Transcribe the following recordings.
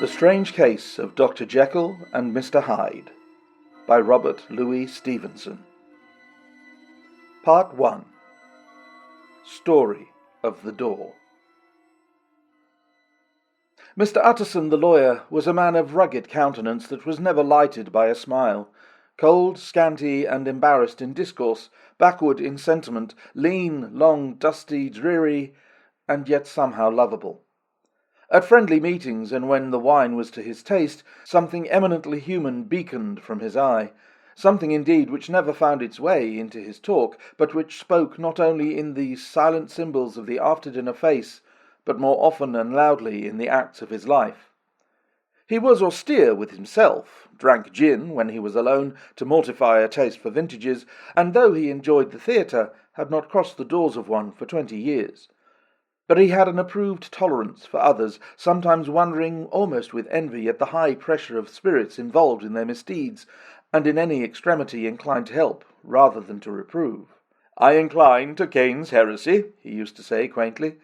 The Strange Case of Dr. Jekyll and Mr. Hyde by Robert Louis Stevenson. Part 1. Story of the Door. Mr. Utterson the lawyer was a man of rugged countenance that was never lighted by a smile, cold, scanty, and embarrassed in discourse, backward in sentiment, lean, long, dusty, dreary, and yet somehow lovable. At friendly meetings, and when the wine was to his taste, something eminently human beaconed from his eye, something indeed which never found its way into his talk, but which spoke not only in the silent symbols of the after-dinner face, but more often and loudly in the acts of his life. He was austere with himself, drank gin when he was alone to mortify a taste for vintages, and though he enjoyed the theatre, had not crossed the doors of one for 20 years. But he had an approved tolerance for others, sometimes wondering almost with envy at the high pressure of spirits involved in their misdeeds, and in any extremity inclined to help rather than to reprove. "I incline to Cain's heresy," he used to say quaintly.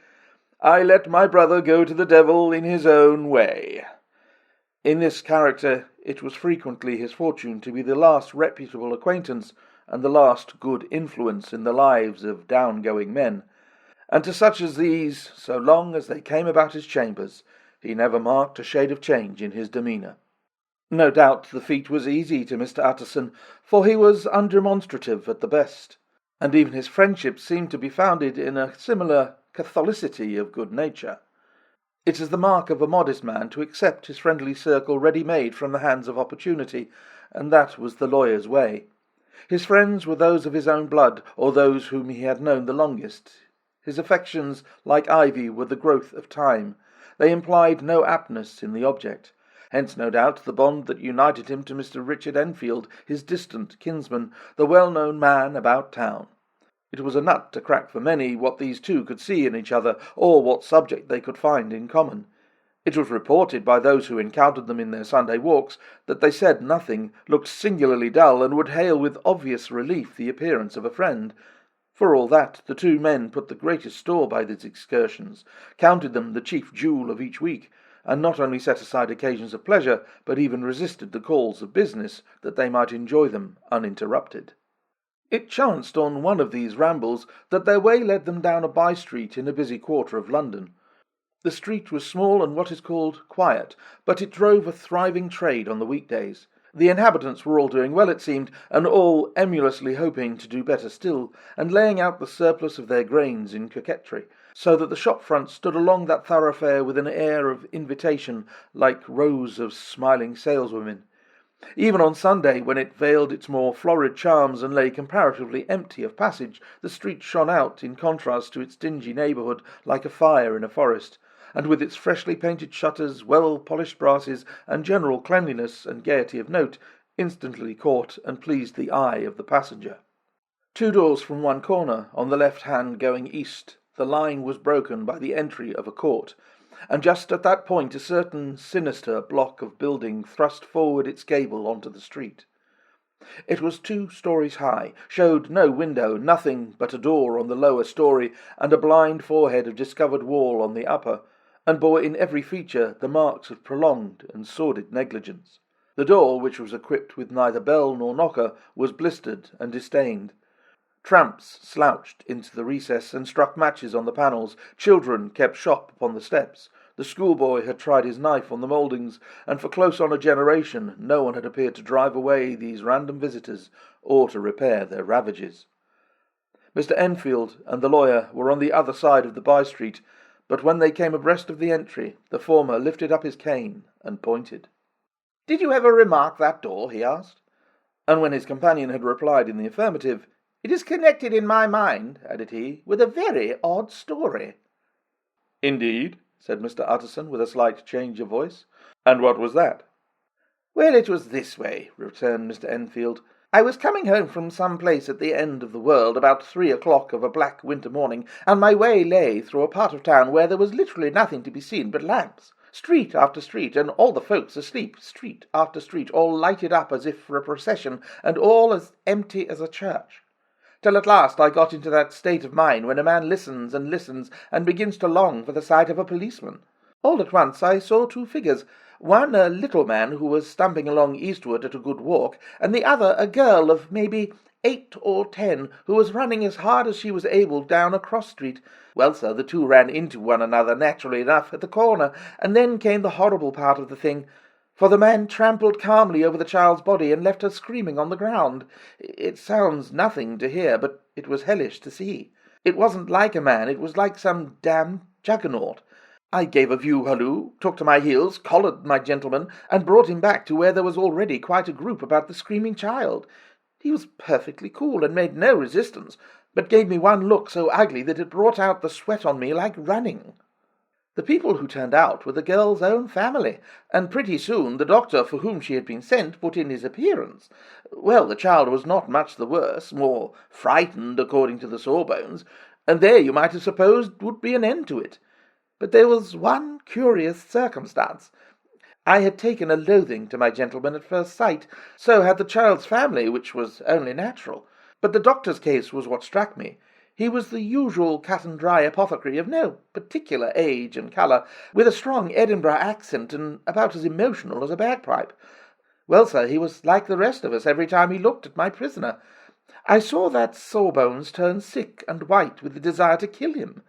"I let my brother go to the devil in his own way." In this character it was frequently his fortune to be the last reputable acquaintance and the last good influence in the lives of down-going men, and to such as these, so long as they came about his chambers, he never marked a shade of change in his demeanour. No doubt the feat was easy to Mr. Utterson, for he was undemonstrative at the best, and even his friendship seemed to be founded in a similar catholicity of good nature. It is the mark of a modest man to accept his friendly circle ready-made from the hands of opportunity, and that was the lawyer's way. His friends were those of his own blood, or those whom he had known the longest. His affections, like ivy, were the growth of time. They implied no aptness in the object. Hence, no doubt, the bond that united him to Mr. Richard Enfield, his distant kinsman, the well-known man about town. It was a nut to crack for many what these two could see in each other, or what subject they could find in common. It was reported by those who encountered them in their Sunday walks that they said nothing, looked singularly dull, and would hail with obvious relief the appearance of a friend. For all that, the two men put the greatest store by these excursions, counted them the chief jewel of each week, and not only set aside occasions of pleasure, but even resisted the calls of business, that they might enjoy them uninterrupted. It chanced on one of these rambles that their way led them down a by-street in a busy quarter of London. The street was small and what is called quiet, but it drove a thriving trade on the weekdays. The inhabitants were all doing well, it seemed, and all emulously hoping to do better still, and laying out the surplus of their grains in coquetry, so that the shop-fronts stood along that thoroughfare with an air of invitation, like rows of smiling saleswomen. Even on Sunday, when it veiled its more florid charms and lay comparatively empty of passage, the street shone out, in contrast to its dingy neighbourhood, like a fire in a forest, and with its freshly painted shutters, well-polished brasses, and general cleanliness and gaiety of note, instantly caught and pleased the eye of the passenger. 2 doors from one corner, on the left hand going east, the line was broken by the entry of a court, and just at that point a certain sinister block of building thrust forward its gable onto the street. It was 2 stories high, showed no window, nothing but a door on the lower story, and a blind forehead of discovered wall on the upper, and bore in every feature the marks of prolonged and sordid negligence. The door, which was equipped with neither bell nor knocker, was blistered and distained. Tramps slouched into the recess and struck matches on the panels. Children kept shop upon the steps. The schoolboy had tried his knife on the mouldings, and for close on a generation no one had appeared to drive away these random visitors or to repair their ravages. Mr. Enfield and the lawyer were on the other side of the by-street, but when they came abreast of the entry, the former lifted up his cane and pointed. "Did you ever remark that door?" he asked. And when his companion had replied in the affirmative, "It is connected in my mind," added he, "with a very odd story." "Indeed?" said Mr. Utterson, with a slight change of voice. "And what was that?" "Well, it was this way," returned Mr. Enfield. "I was coming home from some place at the end of the world about 3 o'clock of a black winter morning, and my way lay through a part of town where there was literally nothing to be seen but lamps. Street after street, and all the folks asleep. Street after street, all lighted up as if for a procession, and all as empty as a church. Till at last I got into that state of mind when a man listens and listens, and begins to long for the sight of a policeman. All at once I saw two figures, one a little man who was stumping along eastward at a good walk, and the other a girl of maybe 8 or 10, who was running as hard as she was able down a cross street. Well, sir, the two ran into one another, naturally enough, at the corner, and then came the horrible part of the thing, for the man trampled calmly over the child's body and left her screaming on the ground. It sounds nothing to hear, but it was hellish to see. It wasn't like a man, it was like some damned juggernaut. I gave a view halloo, took to my heels, collared my gentleman, and brought him back to where there was already quite a group about the screaming child. He was perfectly cool and made no resistance, but gave me one look so ugly that it brought out the sweat on me like running. The people who turned out were the girl's own family, and pretty soon the doctor for whom she had been sent put in his appearance. Well, the child was not much the worse, more frightened according to the sawbones, and there you might have supposed would be an end to it. But there was one curious circumstance. I had taken a loathing to my gentleman at first sight, so had the child's family, which was only natural. But the doctor's case was what struck me. He was the usual cut-and-dry apothecary of no particular age and colour, with a strong Edinburgh accent and about as emotional as a bagpipe. Well, sir, he was like the rest of us every time he looked at my prisoner. I saw that Sawbones turn sick and white with the desire to kill him.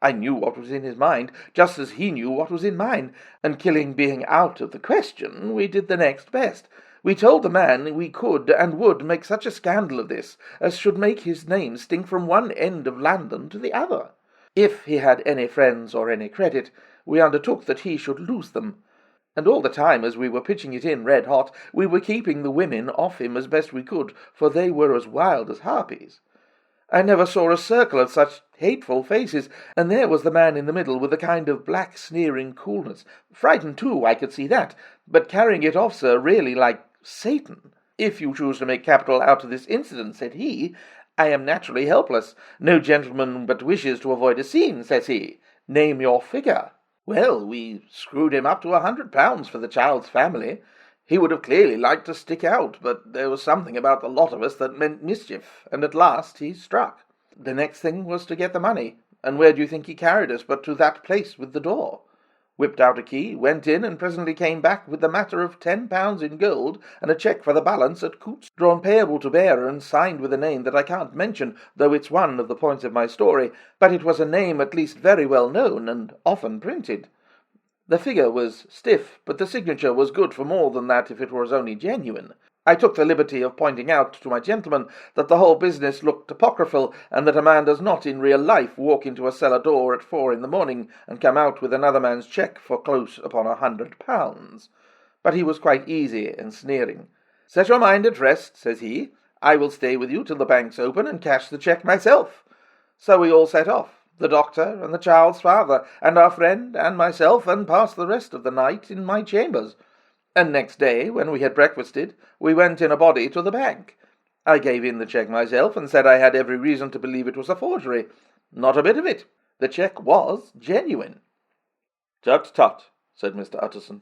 I knew what was in his mind, just as he knew what was in mine, and killing being out of the question, we did the next best. We told the man we could and would make such a scandal of this as should make his name stink from one end of London to the other. If he had any friends or any credit, we undertook that he should lose them. And all the time as we were pitching it in red hot, we were keeping the women off him as best we could, for they were as wild as harpies. I never saw a circle of such hateful faces, and there was the man in the middle with a kind of black sneering coolness. Frightened too, I could see that, but carrying it off, sir, really like Satan. If you choose to make capital out of this incident, said he, I am naturally helpless. No gentleman but wishes to avoid a scene, says he. Name your figure. Well, we screwed him up to £100 for the child's family. He would have clearly liked to stick out, but there was something about the lot of us that meant mischief, and at last he struck. The next thing was to get the money, and where do you think he carried us but to that place with the door? Whipped out a key, went in, and presently came back with the matter of £10 in gold and a cheque for the balance at Coots, drawn payable to bearer and signed with a name that I can't mention, though it's one of the points of my story, but it was a name at least very well known and often printed. The figure was stiff, but the signature was good for more than that if it was only genuine. I took the liberty of pointing out to my gentleman that the whole business looked apocryphal, and that a man does not in real life walk into a cellar door at 4 in the morning and come out with another man's cheque for close upon £100. But he was quite easy and sneering. Set your mind at rest, says he. I will stay with you till the bank's open and cash the cheque myself. So we all set off, the doctor and the child's father, and our friend and myself, and passed the rest of the night in my chambers. And next day, when we had breakfasted, we went in a body to the bank. I gave in the cheque myself, and said I had every reason to believe it was a forgery. Not a bit of it. The cheque was genuine. Tut, tut, said Mr. Utterson.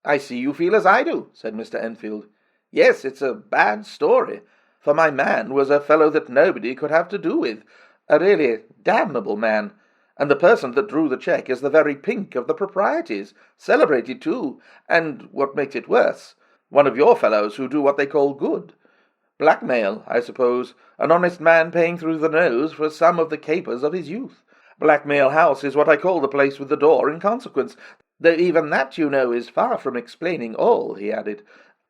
I see you feel as I do, said Mr. Enfield. Yes, it's a bad story, for my man was a fellow that nobody could have to do with, a really damnable man, and the person that drew the cheque is the very pink of the proprieties, celebrated too, and, what makes it worse, one of your fellows who do what they call good. Blackmail, I suppose, an honest man paying through the nose for some of the capers of his youth. Blackmail House is what I call the place with the door in consequence, though even that, you know, is far from explaining all, he added,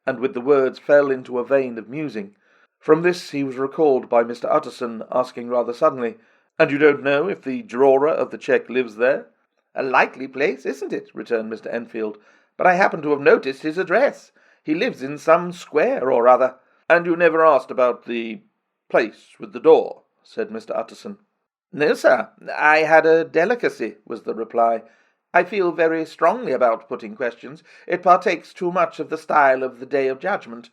and with the words fell into a vein of musing. From this he was recalled by Mr. Utterson, asking rather suddenly, And you don't know if the drawer of the cheque lives there? A likely place, isn't it? Returned Mr. Enfield. But I happen to have noticed his address. He lives in some square or other. And you never asked about the place with the door? Said Mr. Utterson. No, sir. I had a delicacy, was the reply. I feel very strongly about putting questions. It partakes too much of the style of the Day of Judgment.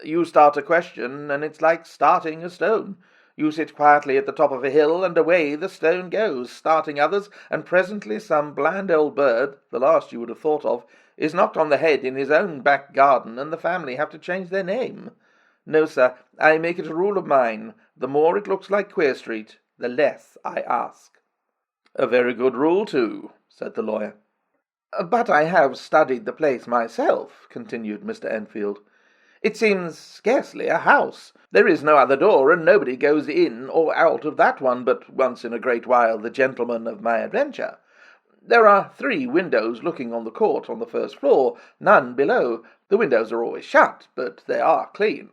You start a question, and it's like starting a stone. You sit quietly at the top of a hill, and away the stone goes, starting others, and presently some bland old bird, the last you would have thought of, is knocked on the head in his own back garden, and the family have to change their name. No, sir, I make it a rule of mine. The more it looks like Queer Street, the less I ask. A very good rule, too, said the lawyer. But I have studied the place myself, continued Mr. Enfield. It seems scarcely a house. There is no other door, and nobody goes in or out of that one but once in a great while the gentleman of my adventure. There are 3 windows looking on the court on the first floor, none below. The windows are always shut, but they are clean.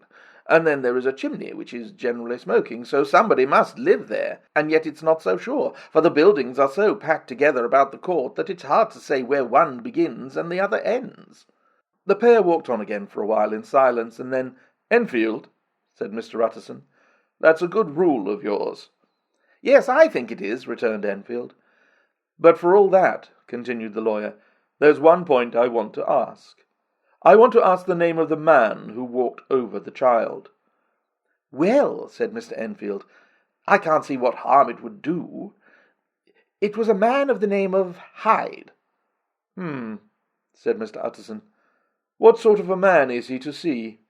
And then there is a chimney, which is generally smoking, so somebody must live there, and yet it's not so sure, for the buildings are so packed together about the court that it's hard to say where one begins and the other ends. The pair walked on again for a while in silence, and then, "Enfield," said Mr. Utterson, "that's a good rule of yours." "Yes, I think it is," returned Enfield. "But for all that," continued the lawyer, "there's one point I want to ask. I want to ask the name of the man who walked over the child." "Well," said Mr. Enfield, "I can't see what harm it would do. It was a man of the name of Hyde." Said Mr. Utterson. "What sort of a man is he to see?"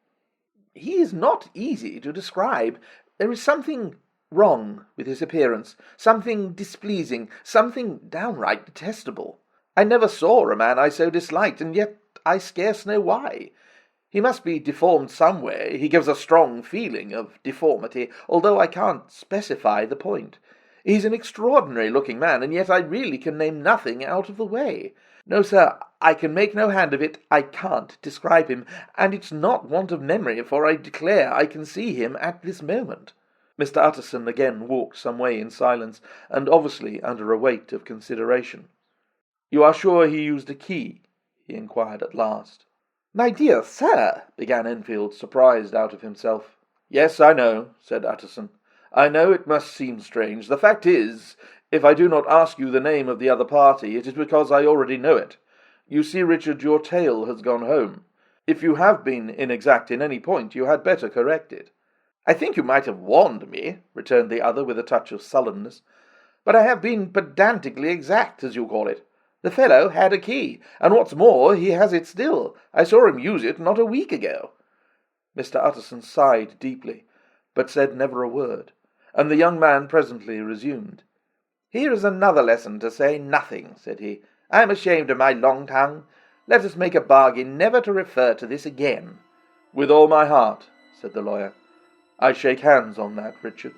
"He is not easy to describe. There is something wrong with his appearance, something displeasing, something downright detestable. I never saw a man I so disliked, and yet I scarce know why. He must be deformed some way. He gives a strong feeling of deformity, although I can't specify the point. He's an extraordinary-looking man, and yet I really can name nothing out of the way. No, sir, I can make no hand of it. I can't describe him, and it's not want of memory, for I declare I can see him at this moment." Mr. Utterson again walked some way in silence, and obviously under a weight of consideration. "You are sure he used a key?" he inquired at last. "My dear sir," began Enfield, surprised out of himself. "Yes, I know," said Utterson. "I know it must seem strange. The fact is, if I do not ask you the name of the other party, it is because I already know it. You see, Richard, your tale has gone home. If you have been inexact in any point, you had better correct it." "I think you might have warned me," returned the other with a touch of sullenness. "But I have been pedantically exact, as you call it. The fellow had a key, and what's more, he has it still. I saw him use it not a week ago." Mr. Utterson sighed deeply, but said never a word, and the young man presently resumed. "Here is another lesson to say nothing," said he. "I am ashamed of my long tongue. Let us make a bargain never to refer to this again." "With all my heart," said the lawyer. "I shake hands on that, Richard."